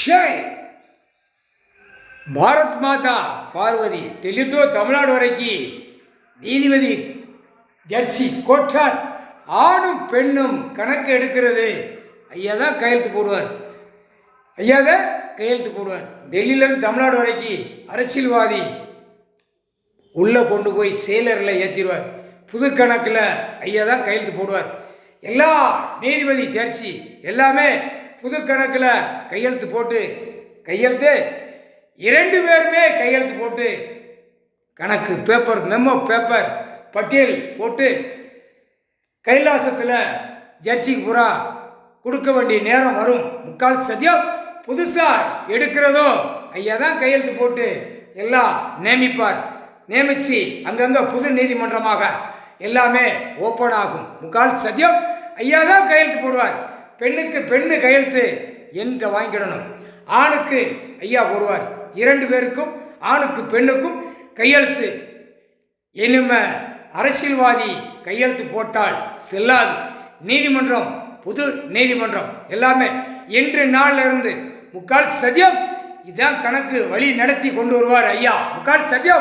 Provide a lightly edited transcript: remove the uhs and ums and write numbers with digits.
ஜெய் பாரத் மாதா Parvati. Delhi to Tamil Nadu வரைக்கும் நீதிபதி ஜட்ஜி கோட்டார் ஆணும் பெண்ணும் கணக்கு எடுக்கிறது ஐயா தான் கையெழுத்து போடுவார். ஐயா தான் கையெழுத்து போடுவார். டெல்லியிலேருந்து தமிழ்நாடு வரைக்கும் அரசியல்வாதி உள்ளே கொண்டு போய் செயலரில் ஏற்றிடுவார். புது கணக்கில் ஐயா தான் கையெழுத்து போடுவார். எல்லா நீதிபதி ஜட்ஜி எல்லாமே புது கணக்கில் கையெழுத்து போட்டு இரண்டு பேருமே கையெழுத்து போட்டு கணக்கு பேப்பர் மெமோ பேப்பர் பட்டியல் போட்டு கைலாசத்தில் ஜட்ஜிக்கு பூரா கொடுக்க வேண்டிய நேரம் வரும். முக்கால் சத்தியம் புதுசாக எடுக்கிறதோ ஐயா தான் கையெழுத்து போட்டு எல்லாம் நியமிப்பார். நியமித்து அங்கங்கே புது நீதிமன்றமாக எல்லாமே ஓப்பன் ஆகும். முக்கால் சத்தியம் ஐயா தான் கையெழுத்து போடுவார். பெண்ணுக்கு பெண்ணு கையெழுத்து என்று வாங்கிடணும். ஆணுக்கு ஐயா போடுவார். இரண்டு பேருக்கும் ஆணுக்கு பெண்ணுக்கும் கையெழுத்து. இனிமே அரசியல்வாதி கையெழுத்து போட்டால் செல்லாது. நீதிமன்றம் புது நீதிமன்றம் எல்லாமே இன்று நாளில் இருந்து முக்கால் சத்தியம் இதான் கணக்கு வழி நடத்தி கொண்டு வருவார் ஐயா. முக்கால் சத்தியம்.